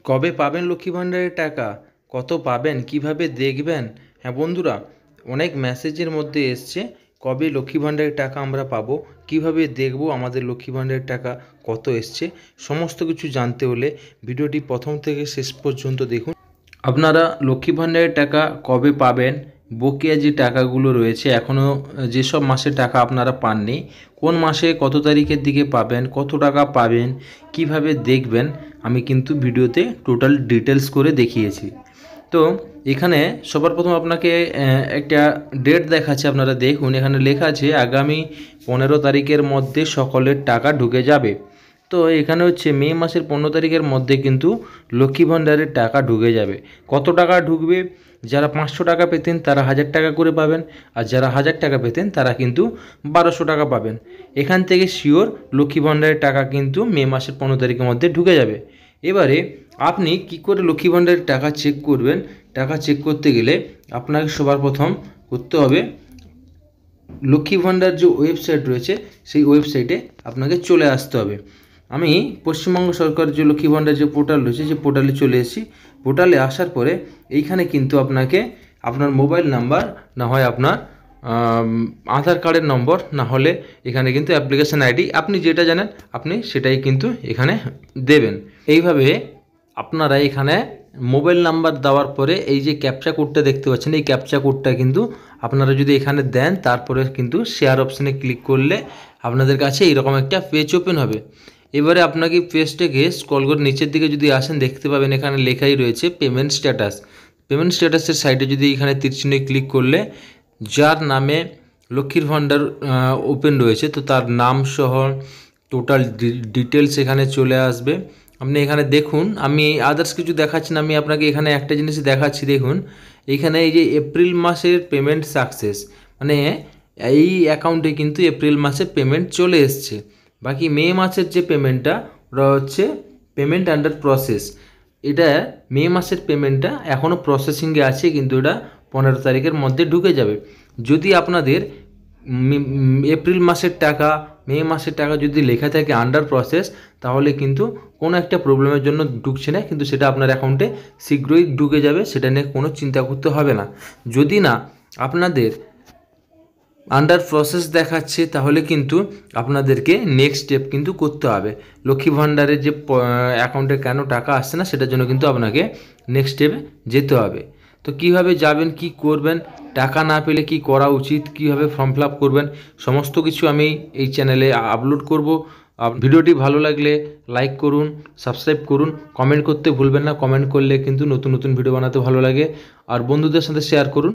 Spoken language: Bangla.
কবে পাবেন লক্ষ্মী ভাণ্ডারের টাকা, কত পাবেন, কিভাবে দেখবেন? হ্যাঁ বন্ধুরা, অনেক মেসেজের মধ্যে এসছে কবে লক্ষ্মী ভাণ্ডারের টাকা আমরা পাবো, কিভাবে দেখব আমাদের লক্ষ্মী ভাণ্ডারের টাকা কত এসছে। সমস্ত কিছু জানতে হলে ভিডিওটি প্রথম থেকে শেষ পর্যন্ত দেখুন। আপনারা লক্ষ্মী ভাণ্ডারের টাকা কবে পাবেন, বকেয়া যে টাকাগুলো রয়েছে এখনও যেসব মাসে টাকা আপনারা পাননি, কোন মাসে কত তারিখের দিকে পাবেন, কত টাকা পাবেন, কিভাবে দেখবেন, আমি কিন্তু ভিডিওতে টোটাল ডিটেলস করে দেখিয়েছি। তো এখানে সবার প্রথম আপনাকে একটা ডেট দেখাচ্ছে, আপনারা দেখুন এখানে লেখা আছে আগামী 15 তারিখের মধ্যে সকলের টাকা ঢুকে যাবে। তো এখানে হচ্ছে মে মাসের 15 তারিখের মধ্যে কিন্তু লক্ষ্মী ভাণ্ডারের টাকা ঢুকে যাবে। কত টাকা ঢুকবে? যারা 500 টাকা পেতেন তারা 1000 টাকা করে পাবেন, আর যারা 1000 টাকা পেতেন তারা কিন্তু 1200 টাকা পাবেন। এখান থেকে শিওর লক্ষ্মী ভাণ্ডারের টাকা কিন্তু মে মাসের 15 তারিখের মধ্যে ঢুকে যাবে। এবারে আপনি কি করে লক্ষ্মী ভাণ্ডারের টাকা চেক করবেন? টাকা চেক করতে গেলে আপনাকে সবার প্রথম করতে হবে, লক্ষ্মী ভাণ্ডার যে ওয়েবসাইট রয়েছে সেই ওয়েবসাইটে আপনাকে চলে আসতে হবে। আমি পশ্চিমবঙ্গ সরকার যে লক্ষ্মী ভাণ্ডার যে পোর্টাল রয়েছে সেই পোর্টালে চলে এসেছি। পোর্টালে আসার পরে এইখানে কিন্তু আপনাকে আপনার মোবাইল নাম্বার, না হয় আপনার আধার কার্ডের নম্বর, না হলে এখানে কিন্তু অ্যাপ্লিকেশান আইডি, আপনি যেটা জানেন আপনি সেটাই কিন্তু এখানে দেবেন। এইভাবে আপনারা এখানে মোবাইল নাম্বার দেওয়ার পরে এই যে ক্যাপচা কোডটা দেখতে পাচ্ছেন, এই ক্যাপচা কোডটা কিন্তু আপনারা যদি এখানে দেন, তারপরে কিন্তু শেয়ার অপশানে ক্লিক করলে আপনাদের কাছে এইরকম একটা পেজ ওপেন হবে। এবারে আপনাকে পেজটাকে স্ক্রল করে নিচের দিকে যদি আসেন, দেখতে পাবেন এখানে লেখাই রয়েছে পেমেন্ট স্ট্যাটাস। পেমেন্ট স্ট্যাটাসের সাইডে যদি এখানে তীরচিহ্নে ক্লিক করলে যার নামে লক্ষ্মীর ভাণ্ডার ওপেন রয়েছে, তো তার নাম সহ টোটাল ডিটেলস এখানে চলে আসবে। আপনি এখানে দেখুন, আমি আদার্স কিছু দেখাচ্ছি না, আমি আপনাকে এখানে একটা জিনিস দেখাচ্ছি। দেখুন এইখানে এই যে এপ্রিল মাসের পেমেন্ট সাকসেস, মানে এই অ্যাকাউন্টে কিন্তু এপ্রিল মাসে পেমেন্ট চলে এসছে। বাকি মে মাসের যে পেমেন্টটা ওটা হচ্ছে পেমেন্ট আন্ডার প্রসেস। এটা মে মাসের পেমেন্টটা এখনও প্রসেসিংয়ে আছে, কিন্তু এটা 15 তারিখের মধ্যে ঢুকে যাবে। যদি আপনাদের এপ্রিল মাসের টাকা, মে মাসের টাকা যদি লেখা থাকে আন্ডার প্রসেস, তাহলে কিন্তু কোনো একটা প্রবলেমের জন্য ঢুকছে না, কিন্তু সেটা আপনার অ্যাকাউন্টে শীঘ্রই ঢুকে যাবে, সেটা নিয়ে কোনো চিন্তা করতে হবে না। যদি না আপনাদের আন্ডার প্রসেস দেখাচ্ছে, তাহলে কিন্তু আপনাদেরকে নেক্সট স্টেপ কিন্তু করতে হবে। লক্ষ্মী ভাণ্ডারের যে অ্যাকাউন্টে কেন টাকা আসছে না, সেটার জন্য কিন্তু আপনাকে নেক্সট স্টেপে যেতে হবে। তো কিভাবে যাবেন, কি করবেন, টাকা না পেলে কি করা উচিত, কিভাবে ফর্ম ফিল আপ করবেন, সমস্ত কিছু আমি এই চ্যানেলে আপলোড করব। ভিডিওটি ভালো লাগলে লাইক করুন, সাবস্ক্রাইব করুন, কমেন্ট করতে ভুলবেন না। কমেন্ট করলে কিন্তু নতুন নতুন ভিডিও বানাতে ভালো লাগে, আর বন্ধুদের সাথে শেয়ার করুন।